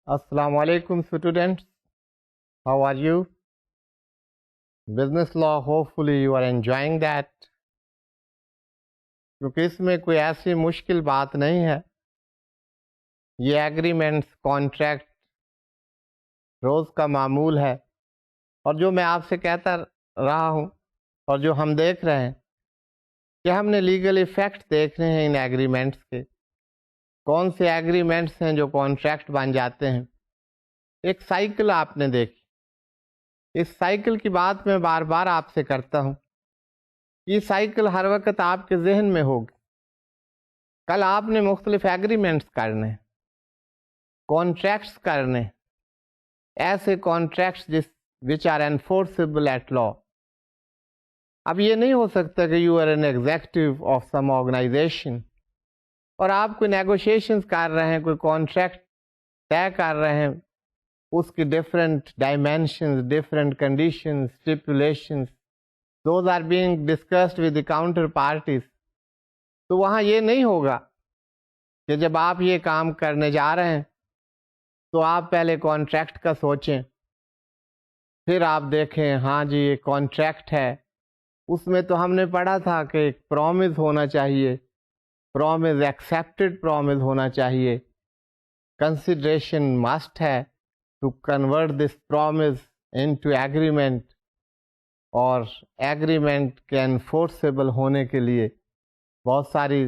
Assalamu alaikum students. How are you? Business law, hopefully you are enjoying that. کیونکہ اس میں کوئی ایسی مشکل بات نہیں ہے. یہ ایگریمنٹس کانٹریکٹ روز کا معمول ہے، اور جو میں آپ سے کہتا رہا ہوں اور جو ہم دیکھ رہے ہیں کہ ہم نے لیگل ایفیکٹ دیکھنے ہیں ان ایگریمنٹس کے. کون سے ایگریمنٹس ہیں جو کانٹریکٹ بن جاتے ہیں. ایک سائیکل آپ نے دیکھی. اس سائیکل کی بات میں بار بار آپ سے کرتا ہوں. یہ سائیکل ہر وقت آپ کے ذہن میں ہوگی. کل آپ نے مختلف ایگریمنٹس کرنے، کانٹریکٹس کرنے، ایسے contracts which are enforceable at law. اب یہ نہیں ہو سکتا کہ you are an executive of some organization اور آپ کوئی نیگوشیشنز کر رہے ہیں، کوئی کانٹریکٹ طے کر رہے ہیں، اس کی different dimensions, different conditions, stipulations, those are being discussed with the counter parties. تو وہاں یہ نہیں ہوگا کہ جب آپ یہ کام کرنے جا رہے ہیں تو آپ پہلے کانٹریکٹ کا سوچیں، پھر آپ دیکھیں ہاں جی یہ کانٹریکٹ ہے، اس میں تو ہم نے پڑھا تھا کہ ایک پرومس ہونا چاہیے، پرومس ایکسیپٹڈ پرومس ہونا چاہیے، کنسیڈریشن مسٹ ہے to convert this promise into agreement, اور ایگریمنٹ کے انفورسیبل ہونے کے لیے بہت ساری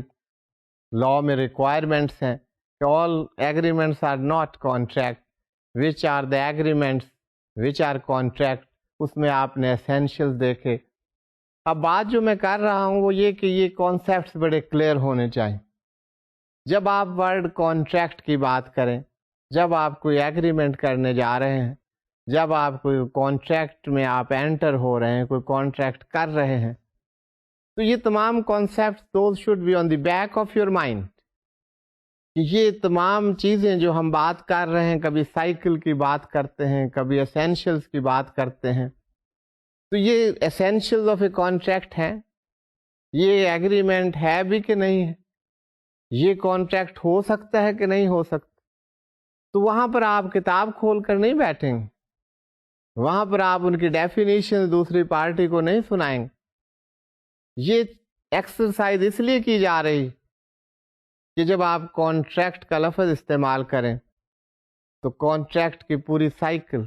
لاء میں ریکوائرمنٹس ہیں کہ all agreements are not contract, which are the agreements which are contract. اس میں آپ نے اسینشیلز دیکھے. اب بات جو میں کر رہا ہوں وہ یہ کہ یہ کانسیپٹس بڑے کلیئر ہونے چاہیے. جب آپ ورڈ کانٹریکٹ کی بات کریں، جب آپ کوئی ایگریمنٹ کرنے جا رہے ہیں، جب آپ کوئی کانٹریکٹ میں آپ انٹر ہو رہے ہیں، کوئی کانٹریکٹ کر رہے ہیں، تو یہ تمام concepts those should be on the back of your mind. یہ تمام چیزیں جو ہم بات کر رہے ہیں، کبھی سائیکل کی بات کرتے ہیں، کبھی اسینشیلز کی بات کرتے ہیں، تو یہ اسینشیلز آف اے کانٹریکٹ ہیں. یہ ایگریمنٹ ہے بھی کہ نہیں ہے، یہ کانٹریکٹ ہو سکتا ہے کہ نہیں ہو سکتا. تو وہاں پر آپ کتاب کھول کر نہیں بیٹھیں گے، وہاں پر آپ ان کی ڈیفینیشن دوسری پارٹی کو نہیں سنائیں گے. یہ ایکسرسائز اس لیے کی جا رہی کہ جب آپ کانٹریکٹ کا لفظ استعمال کریں تو کانٹریکٹ کی پوری cycle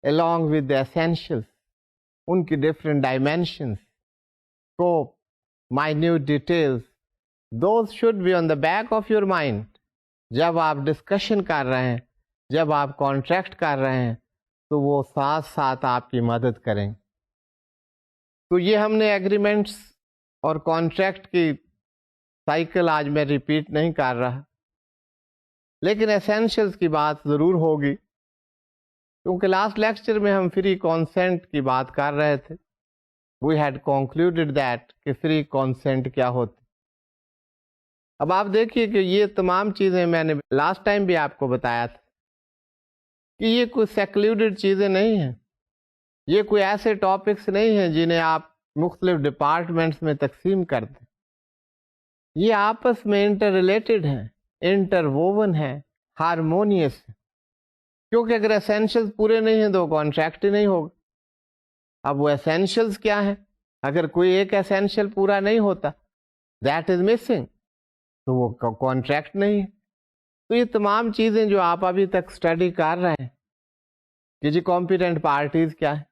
along with the essentials، ان کی different dimensions, scope، minute details، those should be on the back of your mind. جب آپ ڈسکشن کر رہے ہیں، جب آپ کانٹریکٹ کر رہے ہیں، تو وہ ساتھ ساتھ آپ کی مدد کریں. تو یہ ہم نے ایگریمنٹس اور کانٹریکٹ کی سائیکل آج میں ریپیٹ نہیں کر رہا، لیکن ایسینشیلز کی بات ضرور ہوگی، کیونکہ لاسٹ لیکچر میں ہم فری کانسینٹ کی بات کر رہے تھے. وی ہیڈ کنکلوڈیڈ دیٹ کہ فری کانسینٹ کیا ہوتی. اب آپ دیکھیے کہ یہ تمام چیزیں میں نے لاسٹ ٹائم بھی آپ کو بتایا تھا کہ یہ کوئی سیکلوڈیڈ چیزیں نہیں ہیں، یہ کوئی ایسے ٹاپکس نہیں ہیں جنہیں آپ مختلف ڈپارٹمنٹس میں تقسیم کر دیں. یہ آپس میں انٹر ریلیٹڈ ہیں، انٹر ووون ہیں، ہارمونیس ہیں. کیونکہ اگر اسینشیلز پورے نہیں ہیں تو کانٹریکٹ ہی نہیں ہوگا. اب وہ اسینشیلز کیا ہیں؟ اگر کوئی ایک اسینشیل پورا نہیں ہوتا، دیٹ از مسنگ، تو وہ کانٹریکٹ نہیں ہے. تو یہ تمام چیزیں جو آپ ابھی تک اسٹڈی کر رہے ہیں کہ جی کمپیٹنٹ پارٹیز کیا ہے،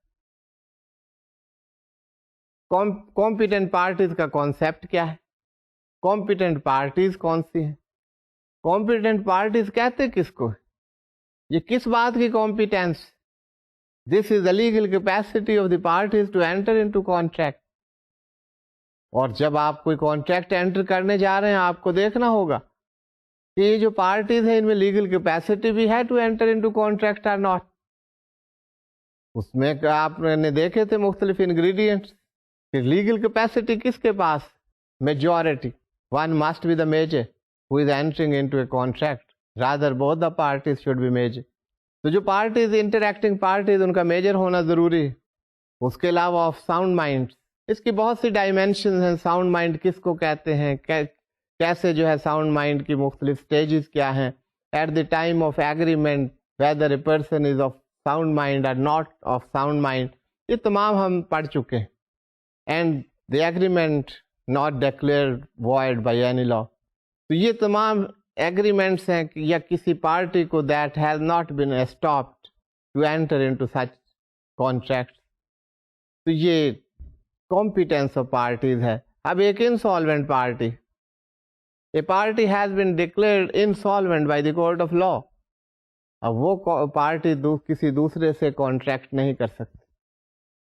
کمپیٹنٹ پارٹیز کا کانسیپٹ کیا ہے، کمپیٹنٹ پارٹیز کون سی ہیں، کمپیٹنٹ پارٹیز کہتے کس کو، یہ کس بات کی competence. This is the legal capacity of the parties to enter into contract. اور جب آپ کوئی کانٹریکٹ انٹر کرنے جا رہے ہیں آپ کو دیکھنا ہوگا کہ یہ جو پارٹیز ہیں ان میں لیگل کیپیسٹی بھی ہے ٹو انٹر انٹو کانٹریکٹ اور ناٹ. اس میں آپ نے دیکھے تھے مختلف انگریڈینٹس کہ لیگل کیپیسٹی کس کے پاس، majority. One must be the major who is entering into a contract, rather both the parties should be major. تو جو پارٹیز انٹریکٹنگ پارٹیز ان کا میجر ہونا ضروری ہے. اس کے علاوہ آف ساؤنڈ مائنڈ، اس کی بہت سی ڈائمینشنز ہیں. ساؤنڈ مائنڈ کس کو کہتے ہیں، کیسے جو ہے ساؤنڈ مائنڈ کی مختلف سٹیجز کیا ہیں، at the time of agreement whether a person is of sound mind or not of sound mind. یہ تمام ہم پڑھ چکے ہیں. And the agreement not declared void by any law. تو یہ تمام agreements ہیں یا کسی پارٹی کو that has not been stopped to enter into such contracts. تو یہ competence of parties ہے. اب ایک insolvent party, a party has been declared insolvent by the court of law. اب وہ پارٹی کسی دوسرے سے کانٹریکٹ نہیں کر سکتی.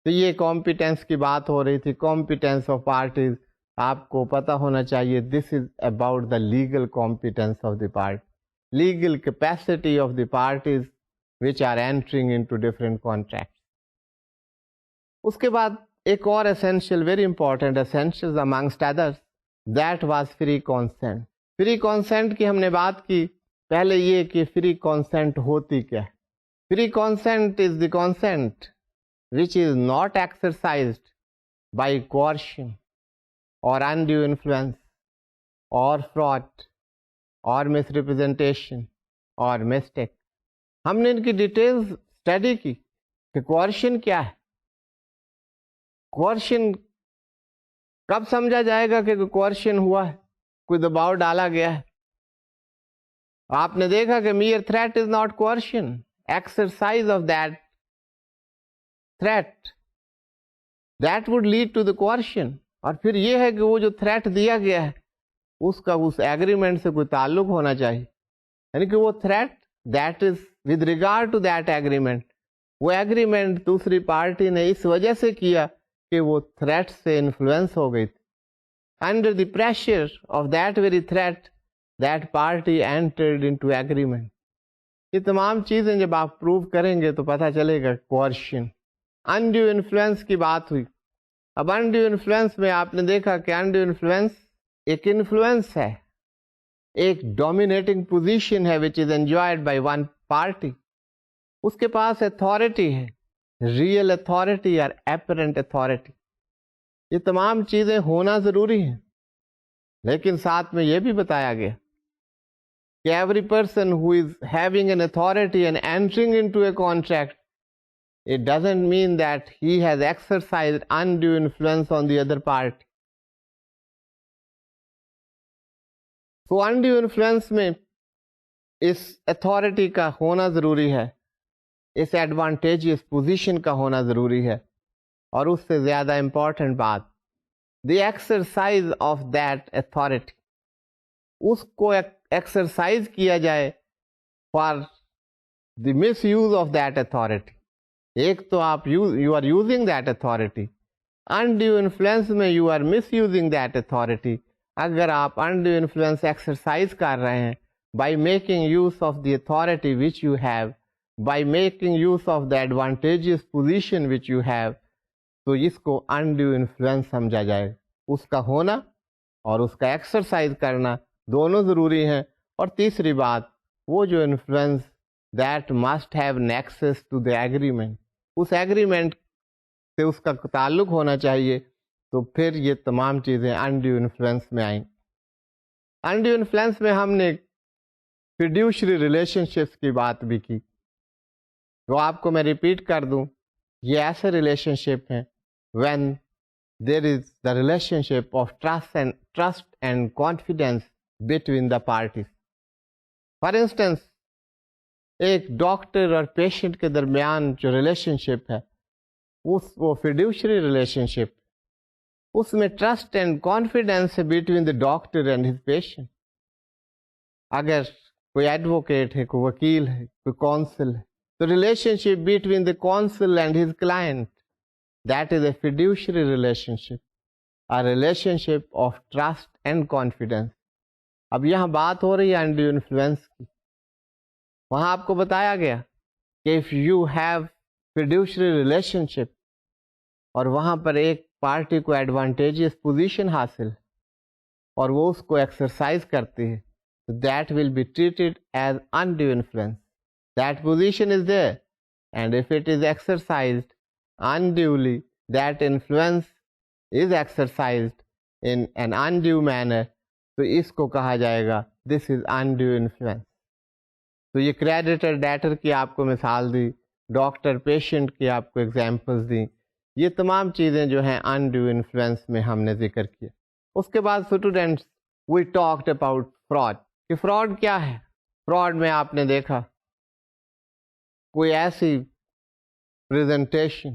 تو یہ کمپیٹنس کی بات ہو رہی تھی. کمپیٹنس آف پارٹیز آپ کو پتہ ہونا چاہیے. This is about the legal competence of the party, legal capacity of the parties which are entering into different contract. اس کے بعد ایک اور essential, very important essential amongst others, that was free consent. Free consent کی ہم نے بات کی. پہلے یہ کہ فری کانسینٹ ہوتی کیا ہے. Free consent is the consent which is not exercised by coercion or undue influence or fraud or misrepresentation or mistake. ہم نے ان کی ڈیٹیلز اسٹڈی کی کہ کوئرشن کیا ہے. کوئرشن کب سمجھا جائے گا کہ کوئرشن ہوا ہے, کوئی دباؤ ڈالا گیا ہے. آپ نے دیکھا کہ mere threat is not coercion. Exercise of that threat that would lead to the coercion. اور پھر یہ ہے کہ وہ جو تھریٹ دیا گیا ہے اس کا اس ایگریمنٹ سے کوئی تعلق ہونا چاہیے. یعنی کہ وہ threat that is with regard to that agreement, وہ ایگریمنٹ دوسری پارٹی نے اس وجہ سے کیا کہ وہ تھریٹ سے انفلوئنس ہو گئی تھی. Under the pressure of that very threat that party entered into agreement. یہ تمام چیزیں جب آپ پروو کریں گے تو پتہ چلے گا کوئرشن. انڈیو انفلوئنس کی بات ہوئی. اب انڈیو انفلوئنس میں آپ نے دیکھا کہ انڈیو انفلوئنس ایک انفلوئنس ہے, ایک ڈومینیٹنگ پوزیشن ہے which is enjoyed by one party. اس کے پاس اتھارٹی ہے, ریئل اتھارٹی اور اپیرنٹ اتھارٹی. یہ تمام چیزیں ہونا ضروری ہیں, لیکن ساتھ میں یہ بھی بتایا گیا کہ every person who is having an authority and entering into a contract, it doesn't mean that he has exercised undue influence on the other party. So undue influence میں اس authority کا ہونا ضروری ہے, اس advantageous position کا ہونا ضروری ہے, اور اس سے زیادہ important بات the exercise of that authority. اس کو exercise کیا جائے for the misuse of that authority. ایک تو آپ you are using that authority, undue influence میں you are misusing that authority. اگر آپ انڈیو انفلوئنس ایکسرسائز کر رہے ہیں by making use of the authority which you have, by making use of the advantages position which you have, تو اس کو undue influence سمجھا جائے. اس کا ہونا اور اس کا ایکسرسائز کرنا دونوں ضروری ہیں. اور تیسری بات, وہ جو influence that must have nexus to the agreement, اس ایگریمنٹ سے اس کا تعلق ہونا چاہیے. تو پھر یہ تمام چیزیں انڈیو انفلوئنس میں آئیں. انڈیو انفلوئنس میں ہم نے فیڈیوشری ریلیشن شپس کی بات بھی کی. تو آپ کو میں ریپیٹ کر دوں, یہ ایسے ریلیشن شپ ہیں when there is the relation ship of trust and confidence between the parties. For instance, ایک ڈاکٹر اور پیشنٹ کے درمیان جو ریلیشن شپ ہے وہ فیڈیوشری ریلیشن شپ, اس میں ٹرسٹ اینڈ کانفیڈینس ہے between the doctor and his patient. اگر کوئی ایڈوکیٹ ہے, کوئی وکیل ہے, کوئی کونسل ہے, تو relationship between the counsel and his client, that is a fiduciary relationship, a relationship of trust and confidence. اب یہاں بات ہو رہی ہے انڈیو انفلوئنس کی. وہاں آپ کو بتایا گیا کہ if you have fiduciary relationship اور وہاں پر ایک پارٹی کو ایڈوانٹیجس پوزیشن حاصل اور وہ اس کو ایکسرسائز کرتی ہے, that will be treated as undue influence. That position is there, and if it is exercised unduly, that influence is exercised in an undue manner, تو اس کو کہا جائے گا this is undue influence. تو یہ کریڈیٹر ڈیٹر کی آپ کو مثال دی، ڈاکٹر پیشنٹ کی آپ کو ایگزامپلس دی، یہ تمام چیزیں جو ہیں انڈیو انفلوئنس میں ہم نے ذکر کیا. اس کے بعد students we talked about fraud, کہ فراڈ کیا ہے. فراڈ میں آپ نے دیکھا کوئی ایسی پریزنٹیشن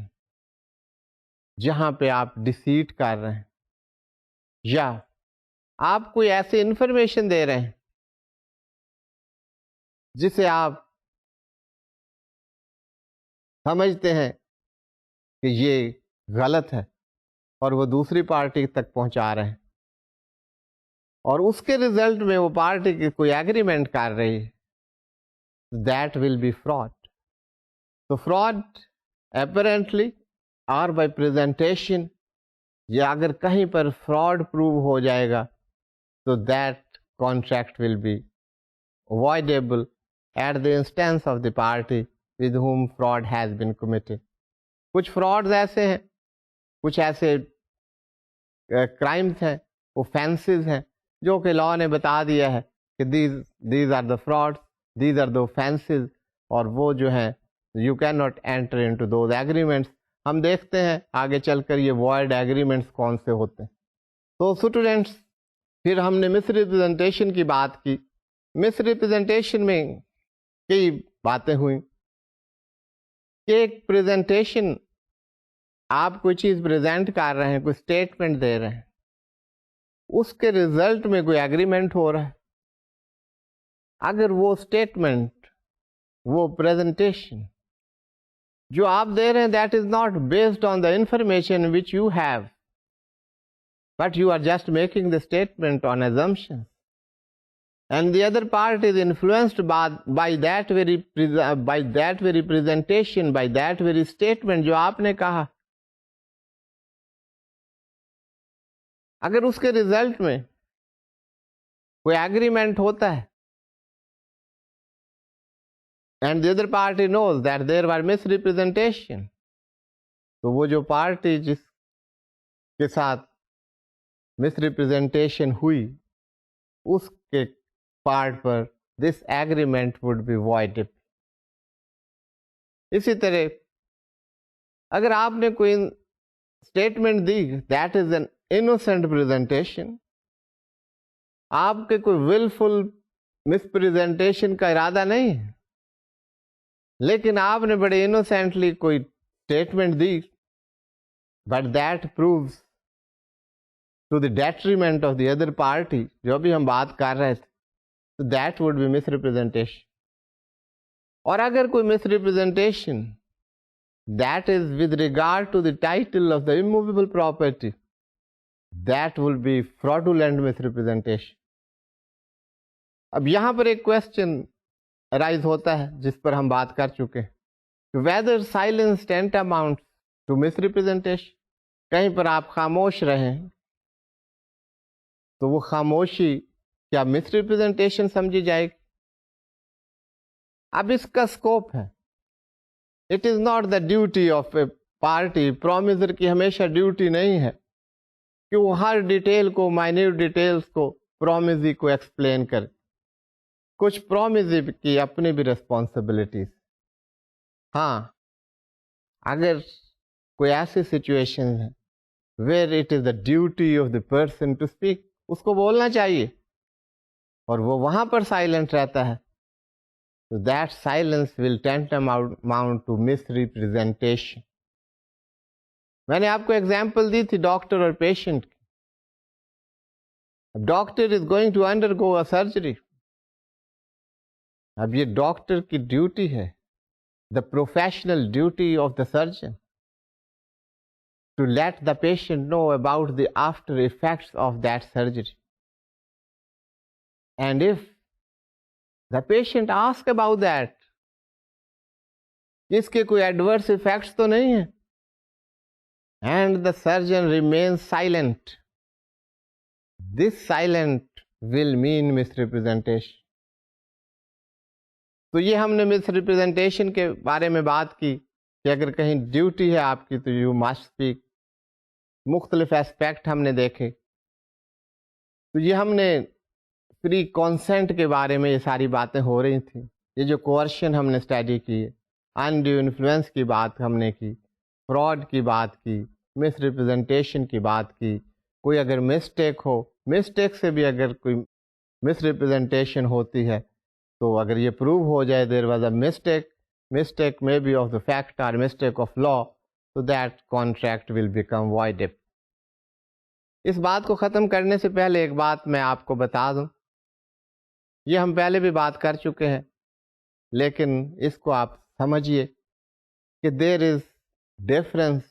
جہاں پہ آپ ڈیسیٹ کر رہے ہیں یا آپ کوئی ایسی انفارمیشن دے رہے ہیں جسے آپ سمجھتے ہیں کہ یہ غلط ہے اور وہ دوسری پارٹی تک پہنچا رہے ہیں، اور اس کے ریزلٹ میں وہ پارٹی کی کوئی ایگریمنٹ کر رہی ہے، دیٹ ول بی فراڈ. تو فراڈ اپیرنٹلی اور بائی پریزنٹیشن، یا اگر کہیں پر فراڈ پروو ہو جائے گا تو that contract will be avoidable at the instance of the party with whom fraud has been committed. کچھ فرادز ایسے ہیں، کچھ ایسے کرائمز ہیں، اوفینسز ہیں جو کہ لا نے بتا دیا ہے کہ these are the frauds, these are the offenses، اور وہ جو ہیں you cannot enter into those agreements. ہم دیکھتے ہیں آگے چل کر یہ void agreements کون سے ہوتے ہیں. تو اسٹوڈینٹس پھر ہم نے مس ریپرزنٹیشن کی بات کی. مس ریپرزنٹیشن میں کئی باتیں ہوئیں کہ ایک پریزنٹیشن، آپ کوئی چیز پریزنٹ کر رہے ہیں، کوئی اسٹیٹمنٹ دے رہے ہیں، اس کے ریزلٹ میں کوئی ایگریمنٹ ہو رہا ہے. اگر وہ اسٹیٹمنٹ، وہ پریزنٹیشن جو آپ دے رہے ہیں that is not based on the information which you have, but you are just making the statement on assumptions. And the other part is influenced by that very presentation, by that very statement جو آپ نے کہا. اگر اس کے result میں کوئی agreement ہوتا ہے and the other party knows that there were misrepresentation، تو وہ جو پارٹی جس کے ساتھ مس ریپرزینٹیشن ہوئی اس کے پارٹ پر this agreement would be voidable. اسی طرح اگر آپ نے کوئی اسٹیٹمنٹ دی that is an innocent presentation, آپ کے کوئی ولفل مس پریزنٹیشن کا ارادہ نہیں ہے، لیکن آپ نے بڑے انوسینٹلی کوئی اسٹیٹمنٹ دی، but that proves to the detriment of the other party, جو بھی ہم بات کر رہے تھے، that would be misrepresentation. اور اگر کوئی misrepresentation that is with regard to the title of the immovable property, that will be fraudulent misrepresentation. اب یہاں پر ایک question arise ہوتا ہے جس پر ہم بات کر چکے ہیں، whether silence tantamounts to misrepresentation. کہیں پر آپ خاموش رہیں تو وہ خاموشی کیا مس ریپرزنٹیشن سمجھی جائے گی؟ اب اس کا اسکوپ ہے. It is not the duty of a party, promisor کی ہمیشہ ڈیوٹی نہیں ہے کہ وہ ہر ڈیٹیل کو، مائنیوٹ ڈیٹیلز کو پرومیسر کو ایکسپلین کرے. کچھ پرومیسر کی اپنی بھی ریسپانسبلٹیز. ہاں اگر کوئی ایسی سچویشن ہے where it is the duty of the person to speak, اس کو بولنا چاہیے اور وہ وہاں پر سائلنٹ رہتا ہے، تو that silence will tantamount to misrepresentation. میں نے آپ کو ایگزامپل دی تھی ڈاکٹر اور پیشنٹ کی. اب doctor is going to undergo a surgery. اب یہ ڈاکٹر کی ڈیوٹی ہے، the professional duty of the surgeon, to let the patient know about the after effects of that surgery. And if the patient asks about that، اس کے کوئی adverse effects تو نہیں ہیں، and the surgeon remains silent، this silent will mean misrepresentation. تو یہ ہم نے مس ریپرزینٹیشن کے بارے میں بات کی کہ اگر کہیں ڈیوٹی ہے آپ کی تو یو مسٹ اسپیک. مختلف ایسپیکٹ ہم نے دیکھے. تو یہ ہم نے فری کانسینٹ کے بارے میں یہ ساری باتیں ہو رہی تھیں. یہ جو کوئرشن ہم نے اسٹڈی کی ہے، انڈیو انفلوئنس کی بات ہم نے کی، فراڈ کی بات کی، مس ریپرزنٹیشن کی بات کی، کوئی اگر مسٹیک ہو، مسٹیک سے بھی اگر کوئی مس ریپرزنٹیشن ہوتی ہے تو اگر یہ پروو ہو جائے دیر واز اے مسٹیک میں بی آف دا فیکٹ اور مسٹیک آف لا، تو that contract will become voidable. اس بات کو ختم کرنے سے پہلے ایک بات میں آپ کو بتا دوں، یہ ہم پہلے بھی بات کر چکے ہیں، لیکن اس کو آپ سمجھیے کہ there is difference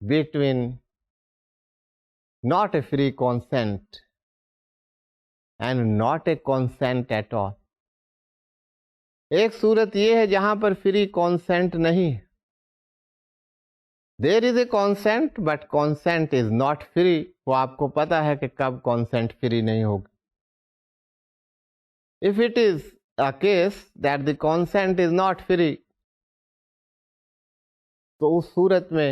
between not a free consent and not a consent at all۔ ایک صورت یہ ہے جہاں پر فری کانسینٹ نہیں ہے، there is a consent but consent is not free, وہ آپ کو پتا ہے کہ کب کانسینٹ فری نہیں ہوگی۔ If it is a case that the consent is not free, تو اس صورت میں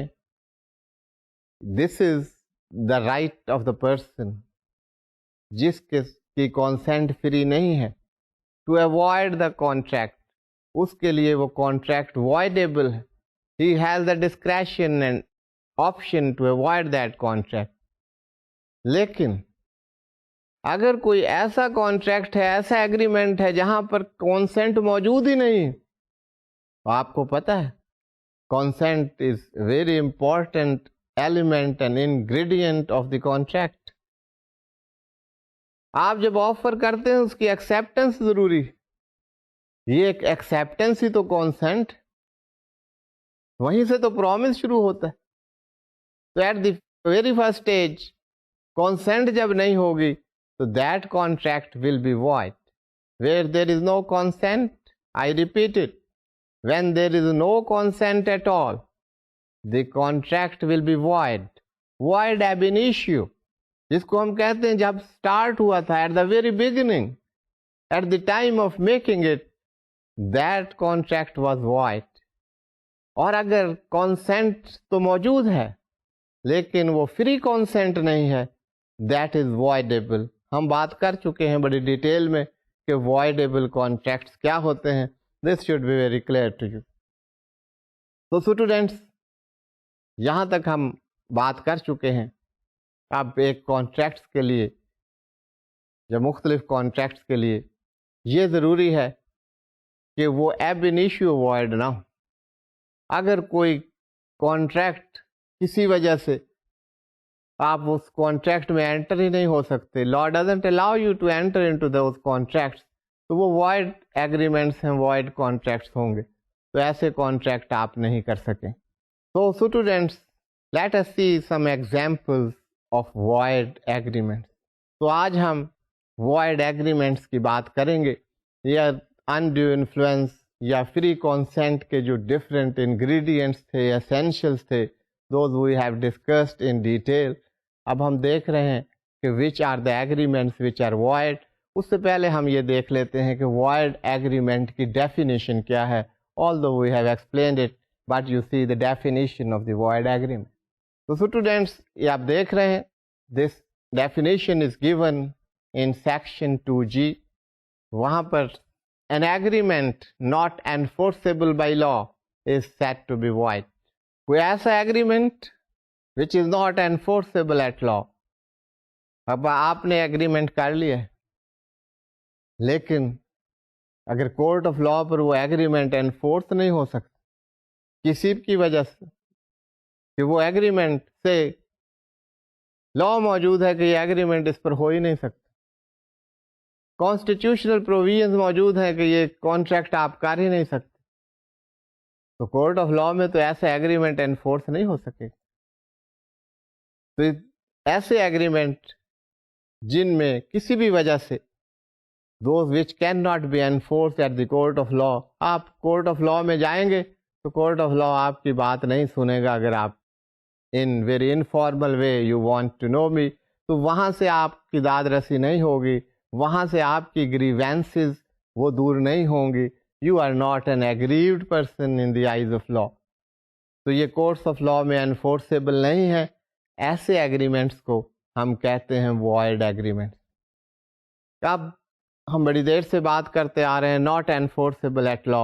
this is the right of the person جس کی کانسینٹ فری نہیں ہے، ٹو اوائڈ دا کانٹریکٹ، اس کے لیے وہ کانٹریکٹ وائڈیبل ہے، he has the discretion and option to avoid that contract. لیکن اگر کوئی ایسا کانٹریکٹ ہے، ایسا ایگریمنٹ ہے جہاں پر کانسینٹ موجود ہی نہیں، تو آپ کو پتا ہے consent is very important element and ingredient of the contract۔ آپ جب آفر کرتے ہیں اس کی ایکسیپٹنس ضروری، یہ ایک ایکسیپٹنس ہی تو کانسینٹ، وہیں سے تو پرومس شروع ہوتا ہے۔ تو at the very first stage consent جب نہیں ہوگی تو that contract will be void. Where there is no consent, I repeat it, when there is no consent at all, the contract will be void ab initio، جس کو ہم کہتے ہیں جب start ہوا تھا at the very beginning، at the time of making it، that contract was void۔ اور اگر consent تو موجود ہے لیکن وہ free consent نہیں ہے، that is voidable۔ ہم بات کر چکے ہیں بڑی ڈیٹیل میں کہ voidable contracts کیا ہوتے ہیں۔ This should be very clear to you۔ تو اسٹوڈینٹس یہاں تک ہم بات کر چکے ہیں۔ اب ایک کانٹریکٹس کے لیے، یا مختلف کانٹریکٹس کے لیے یہ ضروری ہے کہ وہ ایب انیشیو وائڈ نہ ہو۔ اگر کوئی کانٹریکٹ کسی وجہ سے آپ اس کانٹریکٹ میں انٹر ہی نہیں ہو سکتے، law doesn't allow you to enter into those contracts, تو وہ وائڈ ایگریمنٹس ہیں، وائڈ کانٹریکٹس ہوں گے، تو ایسے کانٹریکٹ آپ نہیں کر سکیں۔ تو students let us see some examples of void agreements. تو آج ہم وائڈ ایگریمنٹس کی بات کریں گے، یا انڈیو انفلوئنس یا فری کانسینٹ کے جو ڈفرینٹ انگریڈینٹس تھے، اسینشیلس تھے، those we have discussed in detail. اب ہم دیکھ رہے ہیں کہ which are the agreements which are void. اس سے پہلے ہم یہ دیکھ لیتے ہیں کہ وائڈ ایگریمنٹ کی ڈیفینیشن کیا ہے، although we have explained it but you see the definition of the void agreement۔ تو اسٹوڈینٹس یہ آپ دیکھ رہے ہیں، this definition is given in section 2G۔ وہاں پر an agreement not enforceable by law is said to be void۔ کوئی ایسا agreement which is not enforceable at law۔ اب آپ نے ایگریمنٹ کر لیا ہے، لیکن اگر کورٹ آف لا پر وہ ایگریمنٹ انفورس نہیں ہو سکتا کسی کی وجہ سے، کہ وہ ایگریمنٹ سے لا موجود ہے کہ یہ ایگریمنٹ اس پر ہو ہی نہیں سکتا، کانسٹیٹیوشنل پروویژنز موجود ہیں کہ یہ کانٹریکٹ آپ کر ہی نہیں سکتے، تو کورٹ آف لا میں تو ایسے ایگریمنٹ انفورس نہیں ہو سکے۔ تو ایسے ایگریمنٹ جن میں کسی بھی وجہ سے those which cannot be enforced at the court of law، آپ کورٹ آف لا میں جائیں گے تو کورٹ آف لا آپ کی بات نہیں سنے گا۔ اگر آپ in very informal way you want to know me، تو وہاں سے آپ کی داد رسی نہیں ہوگی، وہاں سے آپ کی grievances وہ دور نہیں ہوں گی۔ you are not an aggrieved person in the eyes of law۔ تو یہ کورٹس آف لا میں انفورسیبل نہیں ہے۔ ایسے ایگریمنٹس کو ہم کہتے ہیں void agreements۔ اب ہم بڑی دیر سے بات کرتے آ رہے ہیں not enforceable at law,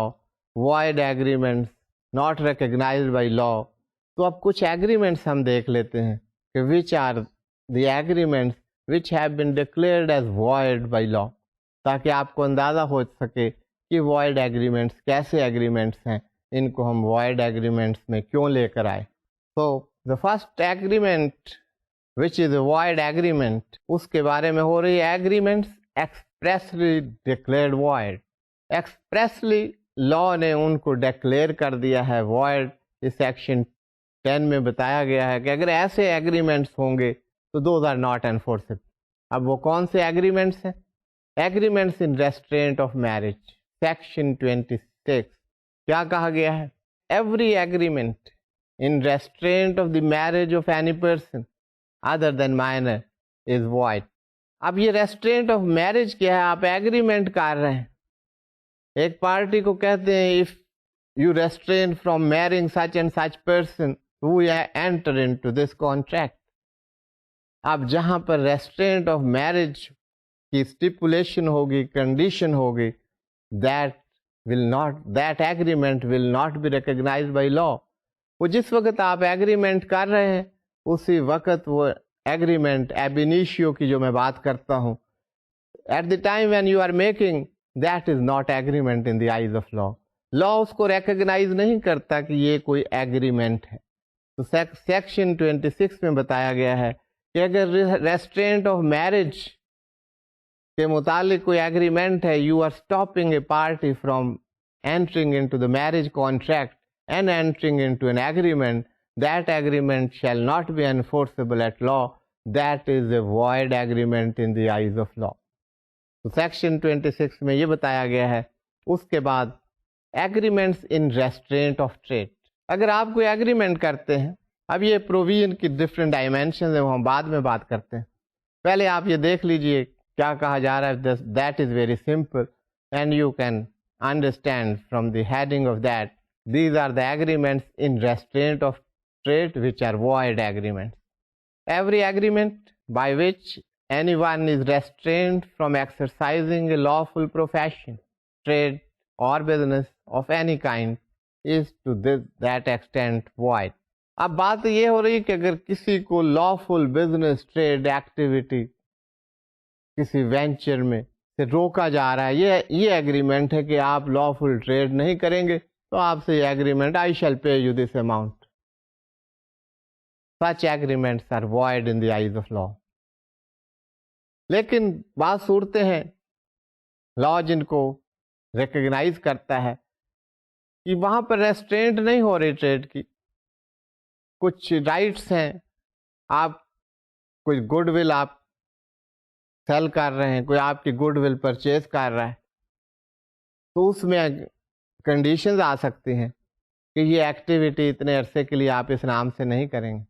void agreements not recognized by law. تو اب کچھ ایگریمنٹس ہم دیکھ لیتے ہیں کہ which are the agreements which have been declared as void by law, تاکہ آپ کو اندازہ ہو سکے کہ وائڈ ایگریمنٹس کیسے ایگریمنٹس ہیں, ان کو ہم وائڈ ایگریمنٹس میں کیوں لے کر آئے. تو the first agreement which is a void agreement, اس کے بارے میں ہو رہی ہے agreements expressly declared void. Expressly law نے ان کو ڈکلیئر کر دیا ہے وائڈ. اس سیکشن 10 میں بتایا گیا ہے کہ اگر ایسے ایگریمنٹس ہوں گے تو دوز آر ناٹ انفورسبل. اب وہ کون سے ایگریمنٹس ہیں؟ Agreements in restraint of marriage, section 26. کیا کہا گیا ہے؟ Every agreement in restraint of the marriage of any person other than minor is void. اب یہ ریسٹرینٹ آف میرج کیا ہے؟ آپ ایگریمنٹ کر رہے ہیں, ایک پارٹی کو کہتے ہیں if you restrain from marrying such and such person we enter into this contract. اب جہاں پر ریسٹرینٹ آف میرج کی اسٹیپولیشن ہوگی, کنڈیشن ہوگی, that agreement will not be recognized by law. وہ جس وقت آپ ایگریمنٹ کر رہے ہیں اسی وقت وہ ایگریمنٹ ایبینیشیو کی جو میں بات کرتا ہوں, at the time when you are making, that is not agreement in the eyes of law. Law اس کو ریکگنائز نہیں کرتا کہ یہ کوئی ایگریمنٹ ہے. تو سیکشن 26 میں بتایا گیا ہے کہ اگر ریسٹرینٹ آف میرج کے متعلق کوئی ایگریمنٹ ہے, you are stopping a party from entering into the marriage contract and entering into an agreement, that agreement shall not be enforceable at law. That is a void agreement in the eyes of law. تو section 26 میں یہ بتایا گیا ہے. اس کے بعد agreements in restraint of trade. اگر آپ کوئی ایگریمنٹ کرتے ہیں, اب یہ پروویژن کی ڈفرینٹ ڈائمینشنز ہیں, وہ ہم بعد میں بات کرتے ہیں. پہلے آپ یہ دیکھ لیجئے کیا کہا جا رہا ہے. That is very simple and you can understand from the heading of that, these are the agreements in restraint of trade which are void agreements. Every agreement by which anyone is restrained from exercising a lawful profession, trade or business of any kind is to that extent void. اب بات یہ ہو رہی کہ اگر کسی کو lawful business trade activity کسی venture میں سے روکا جا رہا ہے, یہ ایگریمنٹ ہے کہ آپ لا فل ٹریڈ نہیں کریں گے, تو آپ سے یہ agreement I shall pay you this amount. Such agreements are void in the eyes of law. لیکن بعض صورتیں ہیں لا جن کو ریکگنائز کرتا ہے کہ وہاں پر ریسٹرینٹ نہیں ہو رہی ٹریڈ کی, کچھ رائٹس ہیں, آپ کوئی گڈ ول آپ سیل کر رہے ہیں, کوئی آپ کی گڈ ول پرچیز کر رہا ہے, تو اس میں کنڈیشنز آ سکتی ہیں کہ یہ ایکٹیویٹی اتنے عرصے کے لیے آپ اس نام سے نہیں کریں گے.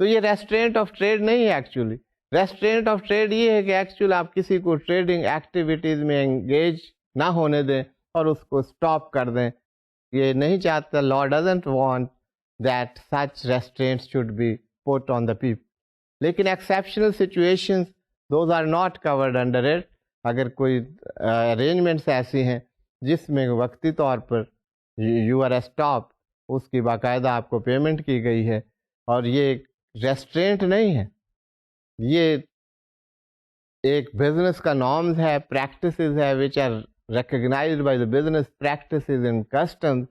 تو یہ ریسٹرینٹ آف ٹریڈ نہیں ہے. ایکچولی ریسٹرینٹ آف ٹریڈ یہ ہے کہ ایکچولی آپ کسی کو ٹریڈنگ ایکٹیویٹیز میں انگیج نہ ہونے دیں اور اس کو اسٹاپ کر دیں. یہ نہیں چاہتا, law doesn't want that such restraints should be put on the people. لیکن exceptional situations those are not covered under it. اگر کوئی ارینجمنٹس ایسی ہیں جس میں وقتی طور پر یو آر اسٹاپ, اس کی باقاعدہ آپ کو پیمنٹ کی گئی ہے, اور یہ ریسٹرینٹ نہیں ہے, یہ ایک بزنس کا نارمز ہے, پریکٹسز ہے which are recognized by the business practices and customs.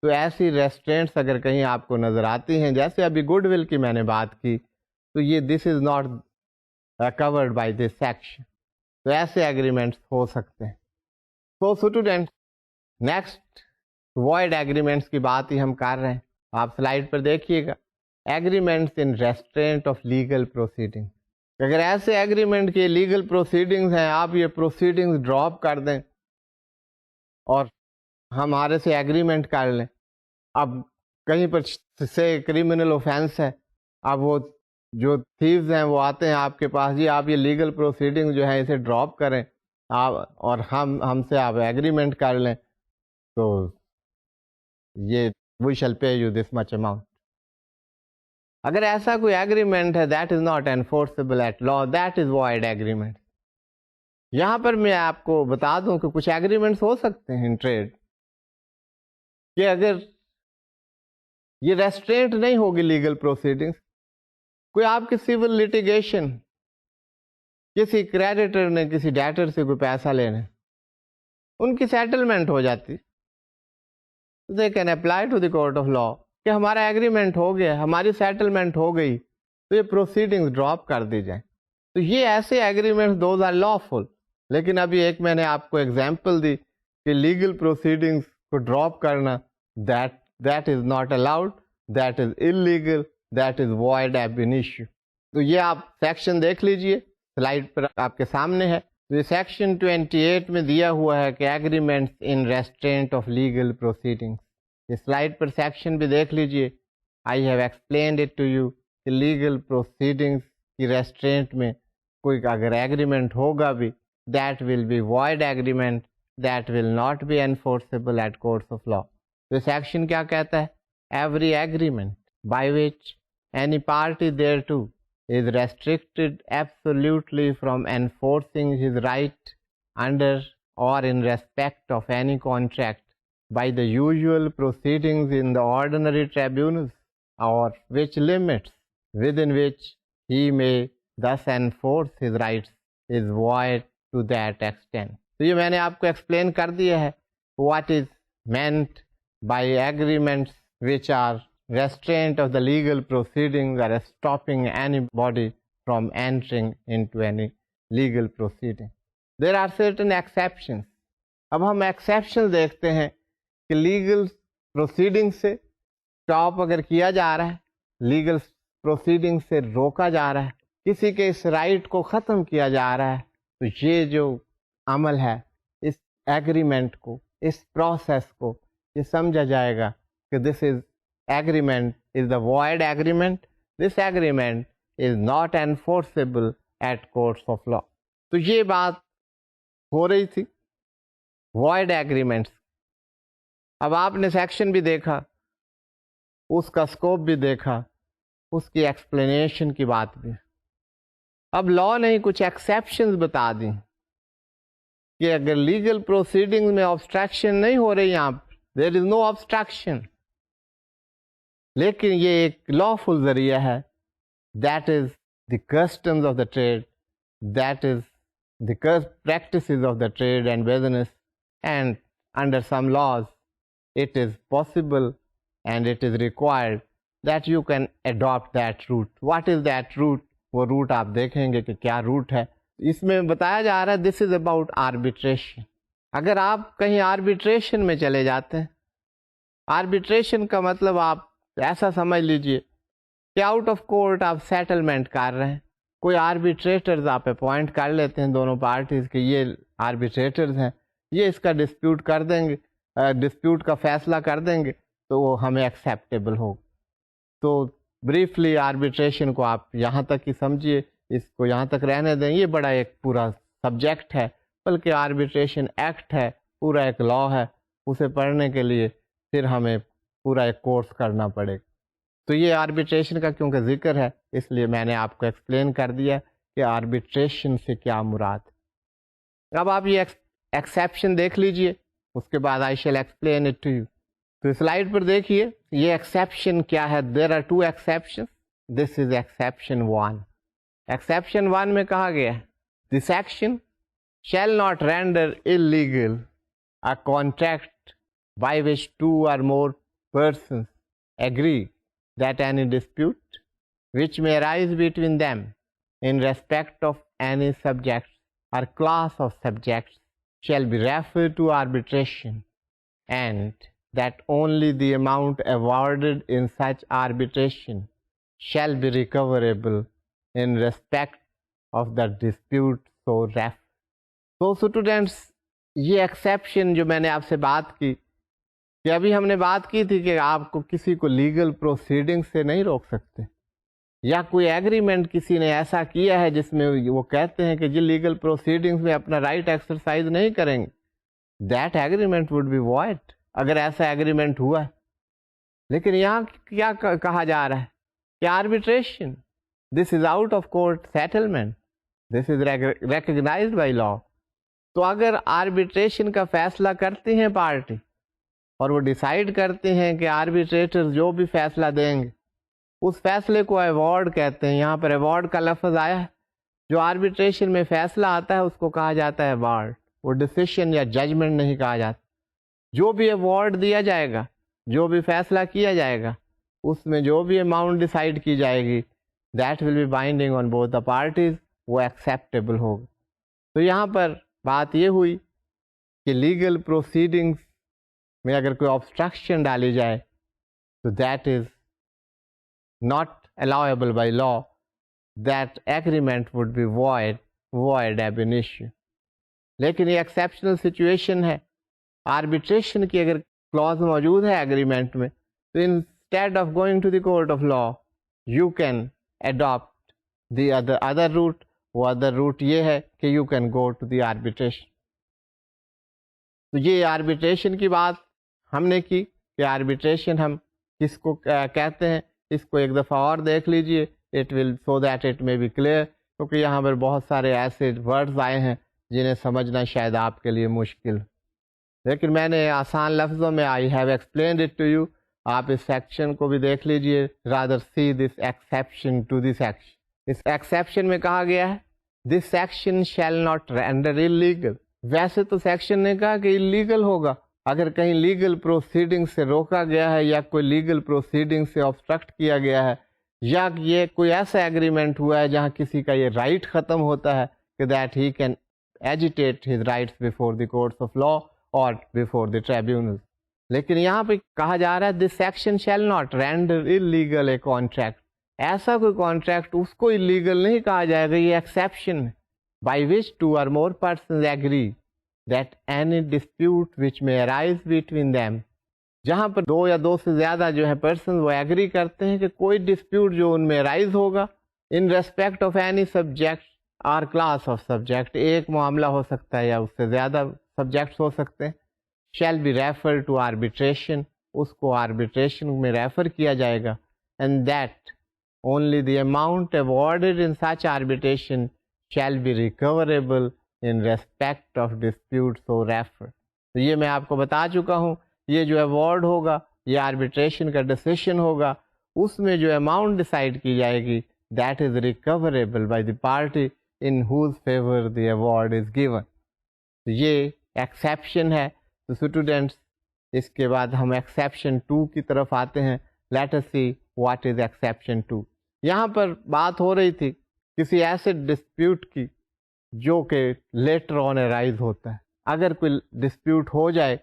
تو ایسی ریسٹرینٹس اگر کہیں آپ کو نظر آتی ہیں, جیسے ابھی گڈ ول کی میں نے بات کی, تو یہ this is not covered by this section. تو ایسے ایگریمنٹس ہو سکتے ہیں. تو اسٹوڈینٹ نیکسٹ وائڈ ایگریمنٹس کی بات ہی ہم کر رہے ہیں. آپ سلائڈ پر دیکھیے گا, agreements in restraint of legal proceeding. اگر ایسے ایگریمنٹ کی لیگل پروسیڈنگز ہیں, آپ یہ پروسیڈنگز ڈراپ کر دیں اور ہمارے سے ایگریمنٹ کر لیں. اب کہیں پر سے کریمنل اوفینس ہے, اب وہ جو تھیوز ہیں وہ آتے ہیں آپ کے پاس, جی آپ یہ لیگل پروسیڈنگ جو ہے اسے ڈراپ کریں آپ, اور ہم سے آپ ایگریمنٹ کر لیں, تو یہ we shall pay you this much amount. اگر ایسا کوئی ایگریمنٹ ہے that is not enforceable at law, that is void agreement. یہاں پر میں آپ کو بتا دوں کہ کچھ ایگریمنٹس ہو سکتے ہیں ان ٹریڈ کہ اگر یہ ریسٹرینٹ نہیں ہوگی لیگل پروسیڈنگس، کوئی آپ کی سول لٹیگیشن، کسی کریڈیٹر نے کسی ڈیٹر سے کوئی پیسہ لینے، ان کی سیٹلمنٹ ہو جاتی، they can apply to the court of law کہ ہمارا ایگریمنٹ ہو گیا، ہماری سیٹلمنٹ ہو گئی، تو یہ پروسیڈنگز ڈراپ کر دی جائیں. تو یہ ایسے ایگریمنٹ دوز آر لافل. لیکن ابھی ایک میں نے آپ کو ایگزامپل دی کہ لیگل پروسیڈنگز کو ڈراپ کرنا that is not allowed, that is illegal, that is void ab initio. تو یہ آپ سیکشن دیکھ لیجئے، سلائڈ پر آپ کے سامنے ہے. تو یہ سیکشن 28 میں دیا ہوا ہے کہ agreements in restraint of legal proceedings. یہ سلائڈ پر سیکشن بھی دیکھ لیجئے. I have explained it to you کہ لیگل پروسیڈنگس کی ریسٹرینٹ میں کوئی اگر ایگریمنٹ ہوگا بھی، that will be void agreement, that will not be enforceable at courts of law. تو سیکشن کیا کہتا ہے؟ Every agreement by which any party thereto is restricted absolutely from enforcing his right under or in respect of any contract by the usual proceedings in the ordinary tribunals, or which limits within which he may thus enforce his rights, is void to that extent. تو یہ میں نے آپ کو explain کر دیا ہے what is meant by agreements which are restraint of the legal proceedings or stopping anybody from entering into any legal proceeding. There are certain exceptions. اب ہم exceptions دیکھتے ہیں کہ legal proceedings سے stop اگر کیا جا رہا ہے، legal proceedings سے روکا جا رہا ہے، کسی کے اس رائٹ کو ختم کیا جا رہا ہے، تو یہ جو عمل ہے اس ایگریمنٹ کو، اس پروسیس کو یہ سمجھا جائے گا کہ this is agreement is the void agreement, this agreement is not enforceable at courts of law. تو یہ بات ہو رہی تھی وائڈ ایگریمنٹس. اب آپ نے سیکشن بھی دیکھا، اس کا اسکوپ بھی دیکھا، اس کی ایکسپلینیشن کی بات بھی. اب لا نے کچھ ایکسیپشنز بتا دیں کہ اگر لیگل پروسیڈنگ میں آبسٹریکشن نہیں ہو رہی، یہاں دیر از نو آبسٹریکشن، لیکن یہ ایک لافل ذریعہ ہے، that is the customs of the trade, that is the practices of the trade and business, and under some laws it is possible and it is required that you can adopt that route. What is that route? وہ route آپ دیکھیں گے کہ کیا route ہے. اس میں بتایا جا رہا ہے دس از اباؤٹ آربیٹریشن. اگر آپ کہیں آربیٹریشن میں چلے جاتے ہیں، آربیٹریشن کا مطلب آپ ایسا سمجھ لیجئے کہ آؤٹ آف کورٹ آپ سیٹلمنٹ کر رہے ہیں، کوئی آربیٹریٹرز آپ اپوائنٹ کر لیتے ہیں دونوں پارٹیز کہ یہ آربیٹریٹرز ہیں، یہ اس کا ڈسپیوٹ کر دیں گے، ڈسپیوٹ کا فیصلہ کر دیں گے تو وہ ہمیں ایکسیپٹیبل ہو. تو بریفلی آربیٹریشن کو آپ یہاں تک ہی سمجھیے، اس کو یہاں تک رہنے دیں. یہ بڑا ایک پورا سبجیکٹ ہے، بلکہ آربیٹریشن ایکٹ ہے، پورا ایک لا ہے. اسے پڑھنے کے لیے پھر ہمیں پورا ایک کورس کرنا پڑے گا. تو یہ آربیٹریشن کا کیونکہ ذکر ہے اس لیے میں نے آپ کو ایکسپلین کر دیا کہ آربیٹریشن سے کیا مراد. اب آپ یہ ایکسیپشن دیکھ لیجئے، اس کے بعد I shall explain it to you. تو سلائڈ پر دیکھیے یہ ایکسیپشن کیا ہے. There are two exception. This is exception 1. Exception 1 میں کہا گیا this section shall not render illegal a contract by which two or more persons agree that any dispute which may arise between them in respect of any subjects or class of subjects shall be referred to arbitration, and that only the amount awarded in such arbitration shall be recoverable in respect of the dispute so referred. تو students یہ exception جو میں نے آپ سے بات کی کہ ابھی ہم نے بات کی تھی کہ آپ کو کسی کو لیگل پروسیڈنگ سے نہیں روک سکتے، یا کوئی ایگریمنٹ کسی نے ایسا کیا ہے جس میں وہ کہتے ہیں کہ جی لیگل پروسیڈنگس میں اپنا رائٹ ایکسرسائز نہیں کریں گے، that agreement would be void اگر ایسا ایگریمنٹ ہوا ہے. لیکن یہاں کیا کہا جا رہا ہے کہ arbitration, this is out of court settlement, this is recognized by law. تو اگر آربیٹریشن کا فیصلہ کرتی ہیں پارٹی اور وہ ڈیسائیڈ کرتے ہیں کہ آربیٹریٹر جو بھی فیصلہ دیں گے اس فیصلے کو ایوارڈ کہتے ہیں. یہاں پر ایوارڈ کا لفظ آیا ہے. جو آربیٹریشن میں فیصلہ آتا ہے اس کو کہا جاتا ہے ایوارڈ. وہ ڈیسیشن یا ججمنٹ نہیں کہا جاتا. جو بھی ایوارڈ دیا جائے گا, جو بھی فیصلہ کیا جائے گا, اس میں جو بھی اماؤنٹ ڈیسائیڈ کی جائے گی that will be binding on both the parties, وہ ایکسیپٹیبل ہوگا. تو یہاں پر بات یہ ہوئی کہ لیگل پروسیڈنگس میں اگر کوئی آبسٹرکشن ڈالی جائے تو that is not allowable by law, that agreement would be void ab initio. لیکن یہ ایکسیپشنل سچویشن ہے. آربیٹریشن کی اگر کلوز موجود ہے ایگریمنٹ میں تو instead of going to the court of law you can adopt the other route. وہ ادر روٹ یہ ہے کہ you can go to the arbitration. تو یہ آربیٹریشن کی بات ہم نے کی کہ آربیٹریشن ہم کس کو کہتے ہیں. اس کو ایک دفعہ اور دیکھ لیجئے, it will show that it may be clear, کیونکہ یہاں پر بہت سارے ایسے ورڈز آئے ہیں جنہیں سمجھنا شاید آپ کے لیے مشکل, لیکن میں نے آسان لفظوں میں I have explained it to you. آپ اس سیکشن کو بھی دیکھ لیجئے. Rather see this exception to this section. اس ایکسیپشن میں کہا گیا ہے this section shall not render illegal. ویسے تو سیکشن نے کہا کہ انلیگل ہوگا اگر کہیں لیگل پروسیڈنگ سے روکا گیا ہے یا کوئی لیگل پروسیڈنگ سے آبسٹرکٹ کیا گیا ہے یا یہ کوئی ایسا ایگریمنٹ ہوا ہے جہاں کسی کا یہ رائٹ ختم ہوتا ہے کہ that he can agitate his rights before the courts of لا اور بیفور دی ٹریبیونل. لیکن یہاں پہ کہا جا رہا ہے this section shall not render illegal a contract. ایسا کوئی کانٹریکٹ اس کو انلیگل نہیں کہا جائے گا. یہ exception by which two or more persons agree that any dispute which may arise between them, جہاں پر دو یا دو سے زیادہ جو ہے پرسن وہ ایگری کرتے ہیں کہ کوئی ڈسپیوٹ جو ان میں رائز ہوگا in respect of any subject اور کلاس آف سبجیکٹ, ایک معاملہ ہو سکتا ہے یا اس سے زیادہ سبجیکٹس ہو سکتے ہیں, shall be referred to arbitration, اس کو آربیٹریشن میں ریفر کیا جائے گا, and that only the amount awarded in such arbitration shall be recoverable in respect of dispute so referred. تو یہ میں آپ کو بتا چکا ہوں, یہ جو ایوارڈ ہوگا یہ آربیٹریشن کا ڈیسیشن ہوگا, اس میں جو اماؤنٹ ڈیسائیڈ کی جائے گی that is recoverable by the party in whose favour the award is given. تو یہ ایکسیپشن ہے. تو اسٹوڈینٹس اس کے بعد ہم ایکسیپشن 2 کی طرف آتے ہیں. Let us see what is exception 2. یہاں پر بات ہو رہی تھی کسی ایسے ڈسپیوٹ کی جو کہ لیٹر آن رائز ہوتا ہے. اگر کوئی ڈسپیوٹ ہو جائے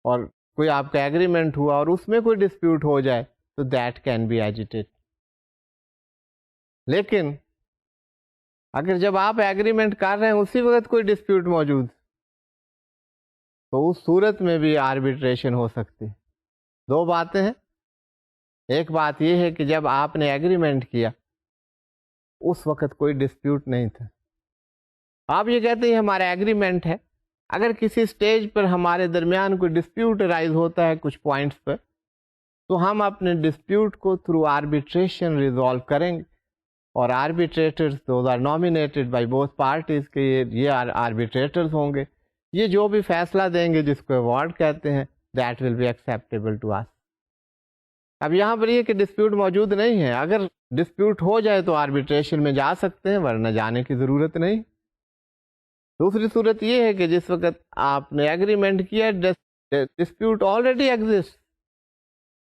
اور کوئی آپ کا ایگریمنٹ ہوا اور اس میں کوئی ڈسپیوٹ ہو جائے تو دیٹ کین بی ایجیٹیڈ. لیکن اگر جب آپ ایگریمنٹ کر رہے ہیں اسی وقت کوئی ڈسپیوٹ موجود تو اس صورت میں بھی آربیٹریشن ہو سکتی. دو باتیں ہیں. ایک بات یہ ہے کہ جب آپ نے ایگریمنٹ کیا اس وقت کوئی ڈسپیوٹ نہیں تھا, آپ یہ کہتے ہیں ہمارا ایگریمنٹ ہے. اگر کسی سٹیج پر ہمارے درمیان کوئی ڈسپیوٹ رائز ہوتا ہے کچھ پوائنٹس پر تو ہم اپنے ڈسپیوٹ کو تھرو آربیٹریشن ریزالو کریں گے, اور arbitrators those are nominated by both parties کے یہ آربیٹریٹرز ہوں گے. یہ جو بھی فیصلہ دیں گے جس کو ایوارڈ کہتے ہیں that will be acceptable to us. اب یہاں پر یہ کہ ڈسپیوٹ موجود نہیں ہے. اگر ڈسپیوٹ ہو جائے تو آربیٹریشن میں جا سکتے ہیں ورنہ جانے کی ضرورت نہیں. دوسری صورت یہ ہے کہ جس وقت آپ نے ایگریمنٹ کیا ڈسپیوٹ آلریڈی ایگزسٹ,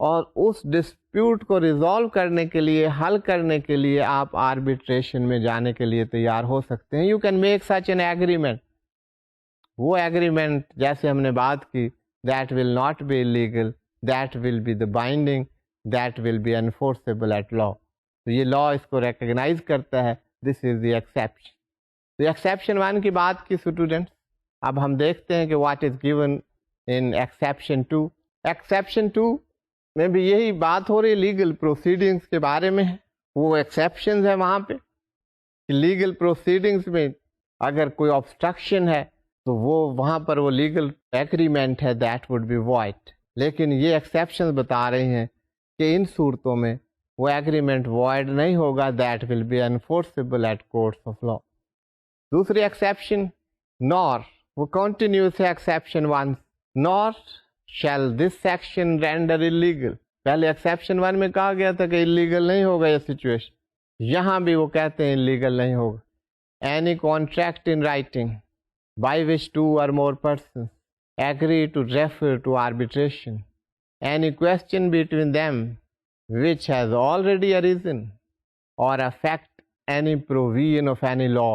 اور اس ڈسپیوٹ کو ریزالو کرنے کے لیے حل کرنے کے لیے آپ آربیٹریشن میں جانے کے لیے تیار ہو سکتے ہیں. You can make such an agreement. وہ ایگریمنٹ جیسے ہم نے بات کی that will not be legal, that will be the binding, that will be enforceable at law. تو یہ لا اس کو ریکگنائز کرتا ہے. دس از دی ایکسیپشن. تو ایکسیپشن 1 کی بات کی اسٹوڈنٹس. اب ہم دیکھتے ہیں کہ what is given in exception 2. Exception 2 میں بھی یہی بات ہو رہی لیگل پروسیڈنگس کے بارے میں ہے. وہ ایکسیپشنز ہیں وہاں پہ کہ لیگل پروسیڈنگس میں اگر کوئی آبسٹرکشن ہے تو وہ وہاں پر وہ لیگل ایگریمنٹ ہے دیٹ وڈ بی وائڈ. لیکن یہ ایکسیپشنز بتا رہے ہیں کہ ان صورتوں میں وہ ایگریمنٹ وائڈ نہیں ہوگا, that will be enforceable at courts of law. دوسری ایکسیپشن نار وہ continuous ہے exception 1, nor shall this section render illegal. پہلے exception 1 میں کہا گیا تھا کہ illegal نہیں ہوگا یہ سچویشن، یہاں بھی وہ کہتے ہیں illegal نہیں ہوگا. Any contract in writing by which 2 or more persons agree to refer to arbitration, any question between them which has already arisen or affect any provision of any law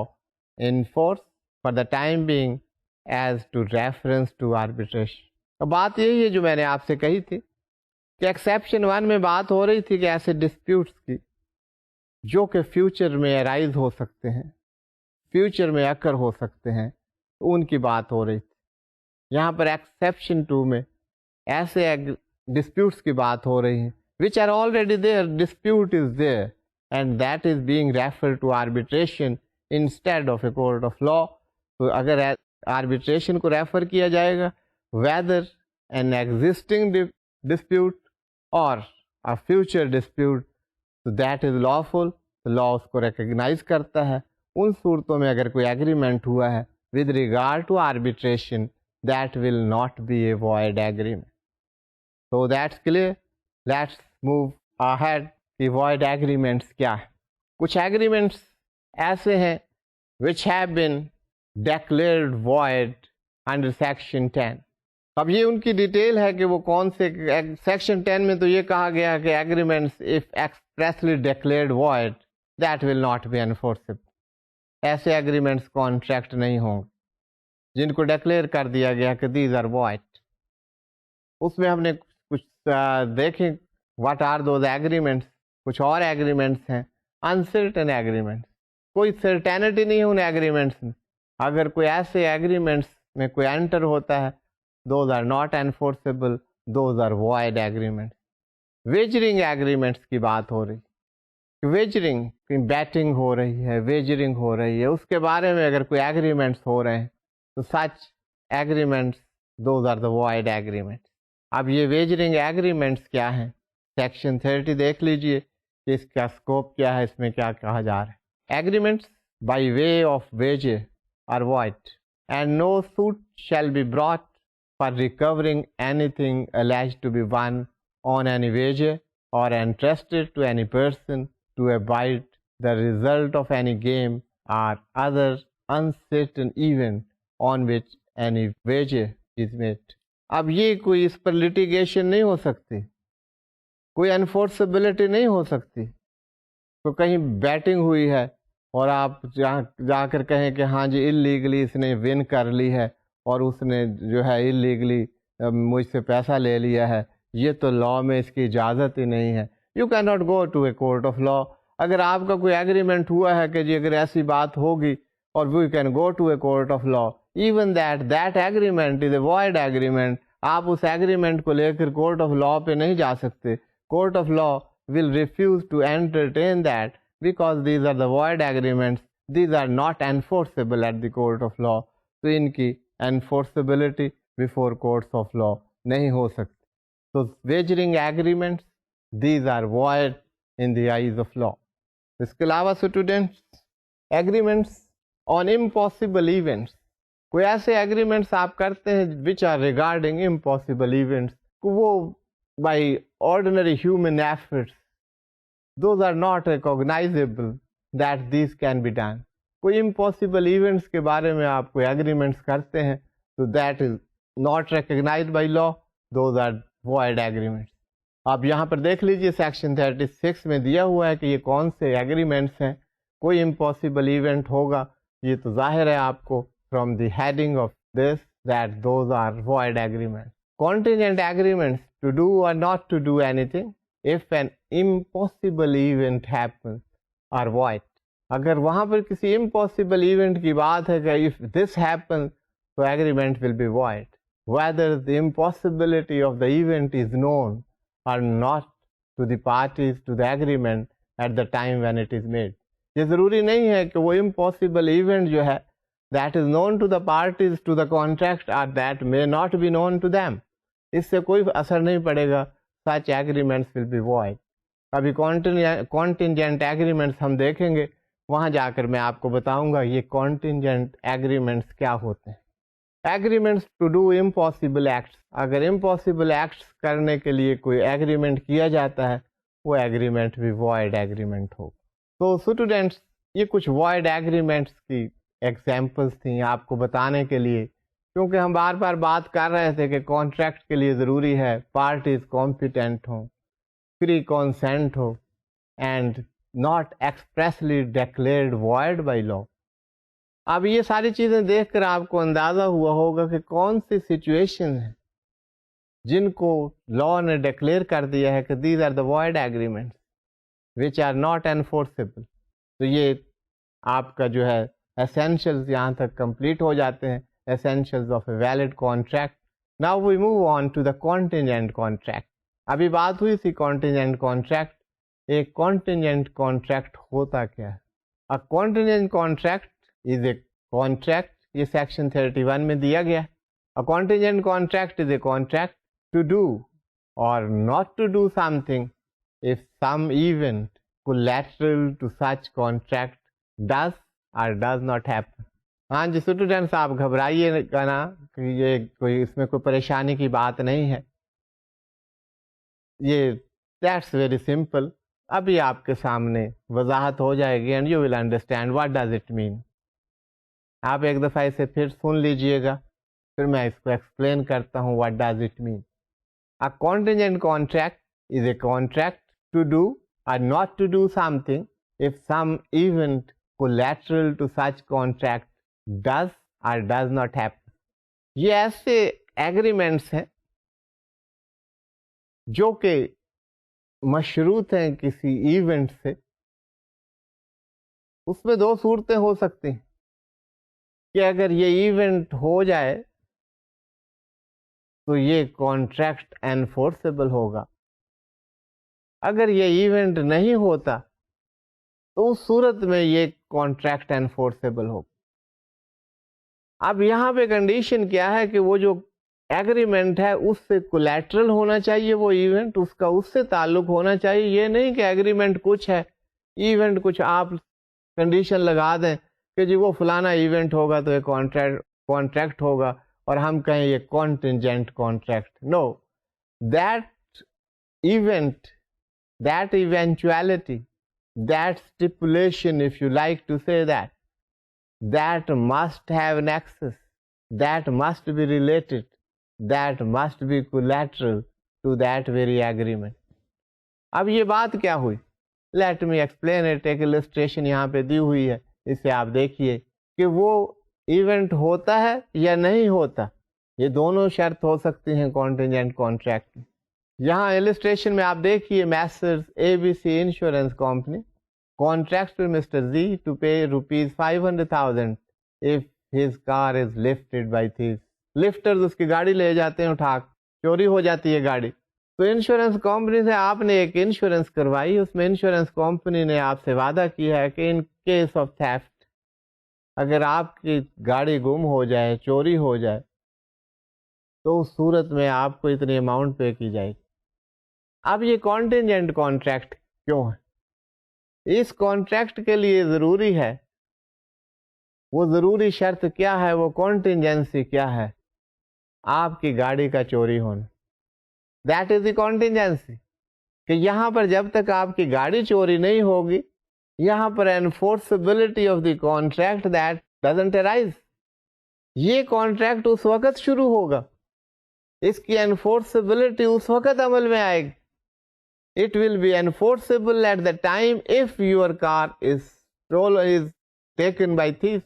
in force for the time being as to reference to arbitration. اب بات یہی ہے جو میں نے آپ سے کہی تھی کہ ایکسیپشن 1 میں بات ہو رہی تھی کہ ایسے ڈسپیوٹس کی جو کہ فیوچر میں ارائز ہو سکتے ہیں، فیوچر میں اکر ہو سکتے ہیں، تو ان کی بات ہو رہی تھی. یہاں پر ایکسیپشن 2 میں ایسے ڈسپیوٹس کی بات ہو رہی ہے which are already there, dispute is there and that is being referred to arbitration instead of a court of law. تو اگر arbitration کو ریفر کیا جائے گا whether an existing dispute or a future dispute, so that is lawful. تو law اس کو recognize کرتا ہے. ان صورتوں میں اگر کوئی agreement ہوا ہے with regard to arbitration, that will not be a void agreement. So that's clear. Let's move ahead. کہ void agreements کیا ہے. کچھ agreements ایسے ہیں which have been declared void under section 10. اب یہ ان کی ڈیٹیل ہے کہ وہ کون سے. سیکشن 10 میں تو یہ کہا گیا کہ agreements if expressly declared void that will not be enforceable. ایسے agreements کانٹریکٹ نہیں ہوں جن کو ڈکلیئر کر دیا گیا کہ these are void. اس میں ہم نے کچھ دیکھیں what are those agreements. کچھ اور agreements ہیں uncertain agreements. کوئی certainty نہیں ہے ان agreements میں. اگر کوئی ایسے agreements میں کوئی انٹر ہوتا ہے those are not enforceable, those are void agreements. wagering agreements کی بات ہو رہی. wagering بیٹنگ ہو رہی ہے، wagering ہو رہی ہے، اس کے بارے میں اگر کوئی agreements ہو رہے ہیں تو such agreements those are the void agreements. اب یہ wagering agreements کیا ہیں؟ سیکشن 30 دیکھ لیجئے کہ اس کا اسکوپ کیا ہے، اس میں کیا کہا جا رہا ہے. agreements by way of wager are void and no suit shall be brought for recovering anything alleged to be won on any wager or entrusted to any person to abide the result of any game or other uncertain event on which any wager is made. اب یہ کوئی اس پر litigation نہیں ہو سکتی، کوئی enforceability نہیں ہو سکتی. تو کہیں بیٹنگ ہوئی ہے اور آپ جا کر کہیں کہ ہاں جی اللیگلی اس نے ون کر لی ہے اور اس نے جو ہے اللیگلی مجھ سے پیسہ لے لیا ہے، یہ تو لاء میں اس کی اجازت ہی نہیں ہے. You can not go to a court of law. اگر آپ کا کوئی ایگریمنٹ ہوا ہے کہ جی اگر ایسی بات ہوگی اور we can go to a court of law, even that agreement is a void agreement. آپ اس ایگریمنٹ کو لے کر کورٹ آف لاء پہ نہیں جا سکتے. Court of law will refuse to entertain that because these are the void agreements. These are not enforceable at the court of law. تو ان کی enforceability before courts of law نہیں ہو سکتی. So wagering agreements, these are void in the eyes of law. اس کے علاوہ students, agreements on impossible events. کوئی ایسے agreements آپ کرتے ہیں which are regarding impossible events. وہ by ordinary human efforts, those are not recognizable that these can be done. کوئی impossible events کے بارے میں آپ کوئی agreements کرتے ہیں تو that is not recognized by law, those are void agreements. آپ یہاں پر دیکھ لیجئے سیکشن 36 میں دیا ہوا ہے کہ یہ کون سے agreements ہیں. کوئی impossible event ہوگا، یہ تو ظاہر ہے آپ کو from the heading of this that those are void agreements. Contingent agreements to do or not to do anything if an impossible event happens are void. اگر وہاں پر کسی impossible event کی بات ہے کہ if this happens so agreement will be void whether the impossibility of the event is known or not to the parties to the agreement at the time when it is made. یہ ضروری نہیں ہے کہ وہ impossible event جو ہے that is known to the parties to the contract or that may not be known to them. اس سے کوئی اثر نہیں پڑے گا. such agreements will be void. ابھی contingent agreements ہم دیکھیں گے، وہاں جا کر میں آپ کو بتاؤں گا یہ contingent agreements کیا ہوتے ہیں. Agreements to do impossible acts. اگر امپاسبل ایکٹس کرنے کے لیے کوئی ایگریمنٹ کیا جاتا ہے وہ ایگریمنٹ بھی وائڈ ایگریمنٹ ہو. تو اسٹوڈینٹس یہ کچھ وائڈ ایگریمنٹس کی ایگزامپلس تھیں آپ کو بتانے کے لیے, کیونکہ ہم بار بار بات کر رہے تھے کہ کانٹریکٹ کے لیے ضروری ہے پارٹیز کمپیٹنٹ ہوں, فری کنسینٹ ہو, and not expressly declared void by law. اب یہ ساری چیزیں دیکھ کر آپ کو اندازہ ہوا ہوگا کہ کون سی سچویشن ہے جن کو لا نے ڈکلیئر کر دیا ہے کہ these are the void agreements which are not enforceable. تو یہ آپ کا جو ہے essentials یہاں تک کمپلیٹ ہو جاتے ہیں, essentials of a valid contract. Now we move on to the contingent contract. ابھی بات ہوئی تھی contingent contract. ایک contingent contract ہوتا کیا ہے؟ A contingent contract is a contract, یہ section 31 میں دیا گیا ہے. A contingent contract is a contract to do or not to do something if some event collateral to such contract does or does not happen. ہاں جی students آپ گھبرائیے گا نا کہ یہ کوئی اس میں کوئی پریشانی کی بات نہیں ہے, یہ دیٹس ویری سمپل. ابھی آپ کے سامنے وضاحت ہو جائے گی and you will understand what does it mean. آپ ایک دفعہ اسے پھر سن لیجئے گا, پھر میں اس کو ایکسپلین کرتا ہوں what does it mean. A contingent contract is a contract to do or not to do something if some event collateral to such contract does or does not happen. یہ ایسے ایگریمنٹس ہیں جو کہ مشروط ہیں کسی ایونٹ سے. اس میں دو صورتیں ہو سکتی ہیں کہ اگر یہ ایونٹ ہو جائے تو یہ کانٹریکٹ انفورسیبل ہوگا, اگر یہ ایونٹ نہیں ہوتا تو اس صورت میں یہ کانٹریکٹ انفورسیبل ہوگا. اب یہاں پہ کنڈیشن کیا ہے کہ وہ جو ایگریمنٹ ہے اس سے کولیٹرل ہونا چاہیے, وہ ایونٹ اس کا اس سے تعلق ہونا چاہیے. یہ نہیں کہ ایگریمنٹ کچھ ہے ایونٹ کچھ, آپ کنڈیشن لگا دیں کہ جی وہ فلانا ایونٹ ہوگا تو یہ کانٹریکٹ ہوگا اور ہم کہیں یہ contingent contract. No, that event, that eventuality, that stipulation, if you like to say that, that must have nexus, that must be related, that must be collateral to that very agreement. اب یہ بات کیا ہوئی؟ Let me explain it. ایک illustration یہاں پہ دی ہوئی ہے, اسے آپ دیکھیے کہ وہ ایونٹ ہوتا ہے یا نہیں ہوتا. یہ دونوں شرط ہو سکتی ہیں contingent contract میں. یہاں illustration میں آپ دیکھیے messrs ABC insurance company contracts with Mr. Z to pay rupees 500,000 if his car is lifted by thieves. Lifters اس کی گاڑی لے جاتے ہیں اٹھا, چوری ہو جاتی ہے گاڑی. تو انشورنس کمپنی سے آپ نے ایک انشورنس کروائی, اس میں انشورنس کمپنی نے آپ سے وعدہ کیا ہے کہ ان کیس آف تھیفٹ, اگر آپ کی گاڑی گم ہو جائے, چوری ہو جائے, تو اس صورت میں آپ کو اتنی اماؤنٹ پے کی جائے گی. اب یہ کانٹینجنٹ کانٹریکٹ کیوں ہے؟ اس کانٹریکٹ کے لیے ضروری ہے, وہ ضروری شرط کیا ہے, وہ کانٹینجنسی کیا ہے؟ آپ کی گاڑی کا چوری ہونا. دیٹ از دی کانٹینجنسی, کہ یہاں پر جب تک آپ کی گاڑی چوری نہیں ہوگی یہاں پر enforceability of the contract that doesn't arise. یہ کانٹریکٹ اس وقت شروع ہوگا, اس کی انفورسبلٹی اس وقت عمل میں آئے گی. It will be enforceable at the time if your car is taken by thieves.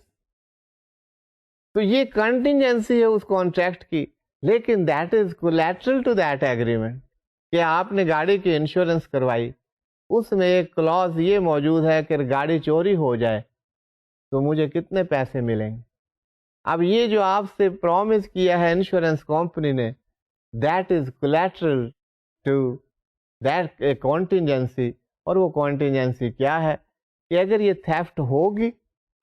تو یہ کنٹینجنسی ہے اس کانٹریکٹ کی, لیکن that is collateral to that agreement. کہ آپ نے گاڑی کی انشورنس کروائی, اس میں ایک کلاز یہ موجود ہے کہ گاڑی چوری ہو جائے تو مجھے کتنے پیسے ملیں گے. اب یہ جو آپ سے پرومس کیا ہے انشورنس کمپنی نے, that is collateral to that a contingency. اور وہ contingency کیا ہے کہ اگر یہ تھیفٹ ہوگی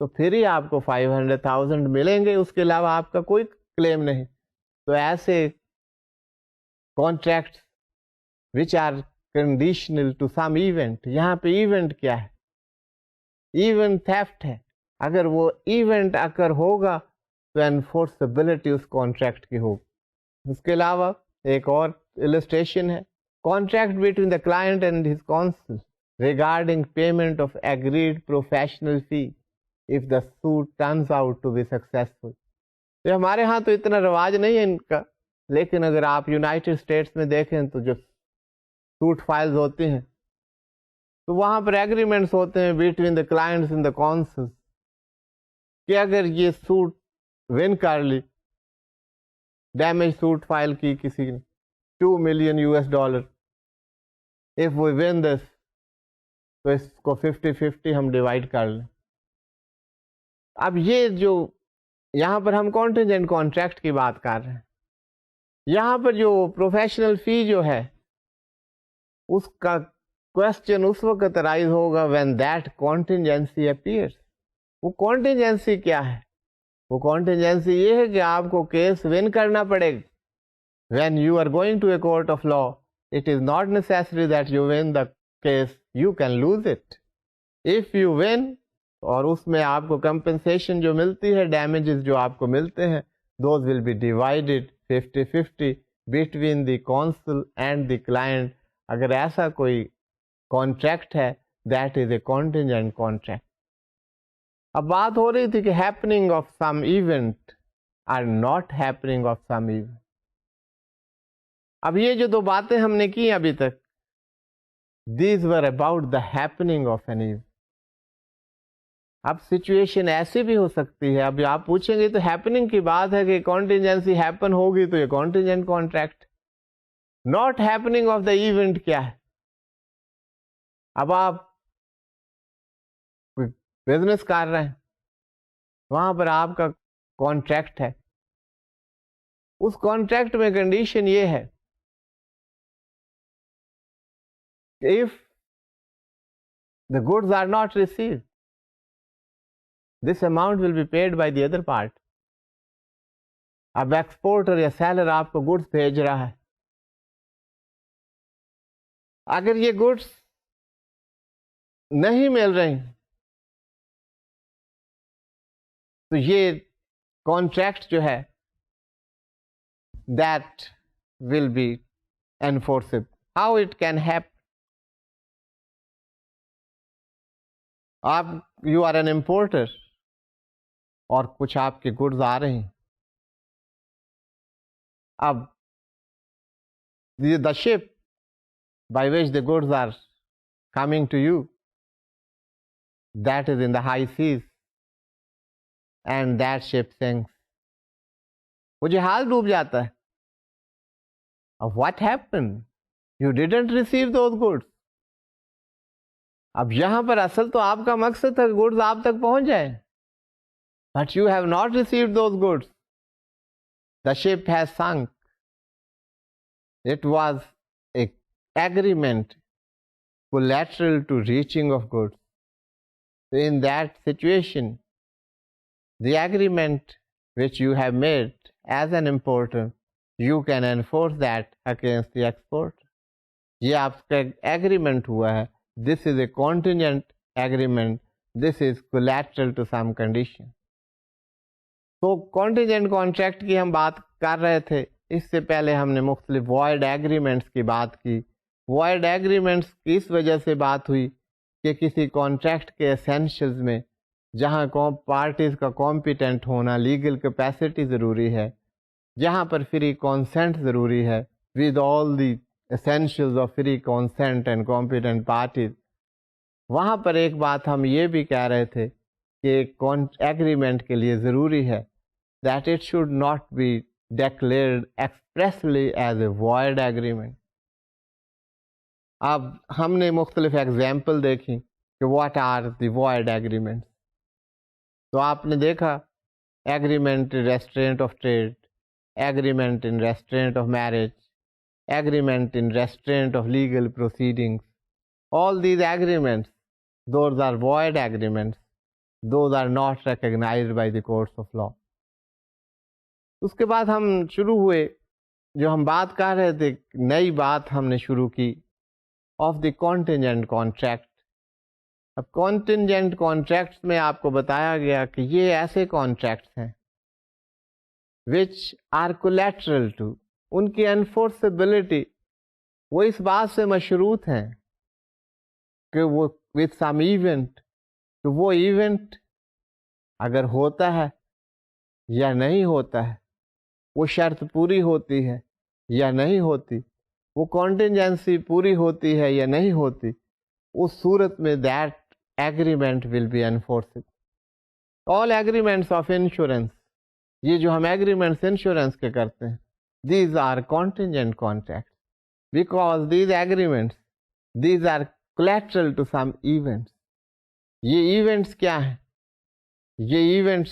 تو پھر ہی آپ کو 500,000 ملیں گے, اس کے علاوہ آپ کا کوئی کلیم نہیں. تو ایسے contracts which are conditional to some event, یہاں پہ ایونٹ کیا ہے؟ ایونٹ تھیفٹ ہے. اگر وہ ایونٹ اگر ہوگا تو انفورسبلٹی اس کانٹریکٹ کی ہو. اس کے علاوہ ایک اور illustration ہے, contract between the client and his counsel regarding payment of agreed professional fee if the suit turns out to be successful. تو ہمارے ہاں تو اتنا رواج نہیں ہے ان کا, لیکن اگر آپ یونائٹڈ اسٹیٹس میں دیکھیں تو جو سوٹ فائلز ہوتے ہیں تو وہاں پر ایگریمنٹس ہوتے ہیں between the clients and the council کہ اگر یہ سوٹ ون کر لی, ڈیمیج سوٹ فائل کی کسی نے $2 million, if we win this تو اس کو 50-50 ہم ڈیوائڈ کر لیں. اب یہ جو یہاں پر ہم کانٹینجنٹ کانٹریکٹ کی بات کر رہے ہیں, یہاں پر جو پروفیشنل فی جو ہے اس کا کوشچن اس وقت رائز ہوگا when that contingency appears. وہ کانٹینجنسی کیا ہے؟ وہ کانٹینجنسی یہ ہے کہ آپ کو کیس ون کرنا پڑے گا. When you are going to a court of law, it is not necessary that you win the case, you can lose it. If you win, اور اس میں آپ کو compensation جو ملتی ہے, damages جو آپ کو ملتے ہیں, those will be divided 50-50 between the counsel and the client. اگر ایسا کوئی contract ہے, that is a contingent contract. اب بات ہو رہی تھی کہ happening of some event or not happening of some event. اب یہ جو دو باتیں ہم نے کی ابھی تک, these were about the happening of an event. اب سچویشن ایسی بھی ہو سکتی ہے, اب آپ پوچھیں گے تو ہیپننگ کی بات ہے کہ کانٹینجنسی ہیپن ہوگی تو یہ contingent contract. Not happening of the event کیا ہے؟ اب آپ بزنس کر رہے ہیں, وہاں پر آپ کا کانٹریکٹ ہے, اس کانٹریکٹ میں کنڈیشن یہ ہے if the goods are not received, this amount will be paid by the other part. اب ایکسپورٹر یا سیلر آپ کو گڈس بھیج رہا ہے, اگر یہ گڈس نہیں مل رہے تو یہ کانٹریکٹ جو ہے that will be enforceable. How it can happen? آپ یو آر این امپورٹر اور کچھ آپ کے گڈز آ رہے ہیں, اب the ship by which the goods are coming to you, that is in the high seas and that ship sinks. وہ جہاز ڈوب جاتا ہے. اب what happened? You didn't receive those goods. اب یہاں پر اصل تو آپ کا مقصد تھا گڈز آپ تک پہنچ جائیں, but you have not received those goods. The ship has sunk. It was an agreement collateral to reaching of goods. So in that situation, the agreement which you have made as an importer, you can enforce that against the exporter. یہ آپ کا agreement ہوا ہے. This is a contingent agreement. This is collateral to some condition. تو contingent contract کی ہم بات کر رہے تھے. اس سے پہلے ہم نے مختلف void agreements کی بات کی. void agreements کی اس وجہ سے بات ہوئی کہ کسی contract کے essentials میں جہاں پارٹیز کا competent ہونا, legal capacity ضروری ہے, جہاں پر free consent ضروری ہے, with all the essentials of free consent and competent parties, وہاں پر ایک بات ہم یہ بھی کہہ رہے تھے کہ ایگریمنٹ کے لیے ضروری ہے that it should not be declared expressly as a void agreement. اب ہم نے مختلف ایگزامپل دیکھی کہ what are the void agreements. تو آپ نے دیکھا agreement in restraint of trade, agreement in restraint of marriage, agreement in restraint of legal proceedings. All these agreements, those are void agreements. Those are not recognized by the courts of law. اس کے بعد ہم شروع ہوئے, جو ہم بات کر رہے تھے, نئی بات ہم نے شروع کی of the contingent contract. اب contingent contracts میں آپ کو بتایا گیا کہ یہ ایسے contracts ہیں which are collateral to, ان کی enforceability وہ اس بات سے مشروط ہیں کہ وہ with some event، کہ وہ ایونٹ اگر ہوتا ہے یا نہیں ہوتا ہے، وہ شرط پوری ہوتی ہے یا نہیں ہوتی، وہ کانٹینجنسی پوری ہوتی ہے یا نہیں ہوتی، اس صورت میں that agreement will be enforceable. All agreements of insurance, یہ جو ہم ایگریمنٹس انشورنس کے کرتے ہیں، these are contingent contract because these agreements these are collateral to some events. یہ ایونٹس کیا ہیں؟ یہ ایونٹس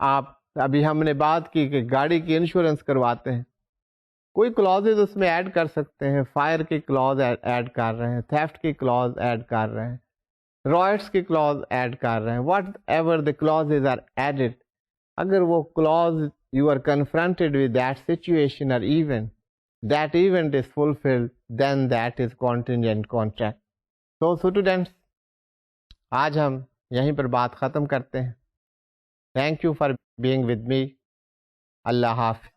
آپ ابھی ہم نے بات کی کہ گاڑی کی انشورنس کرواتے ہیں، کوئی کلازز اس میں ایڈ کر سکتے ہیں، فائر کی کلاز ایڈ کر رہے ہیں، تھیفٹ کی کلاز ایڈ کر رہے ہیں، رائٹس کی کلاز ایڈ کر رہے ہیں، whatever the clauses are added. اگر وہ clause you are confronted with that situation اور event, that event is fulfilled, then that is contingent contract. So students، آج ہم یہیں پر بات ختم کرتے ہیں. Thank you for being with me. اللہ حافظ.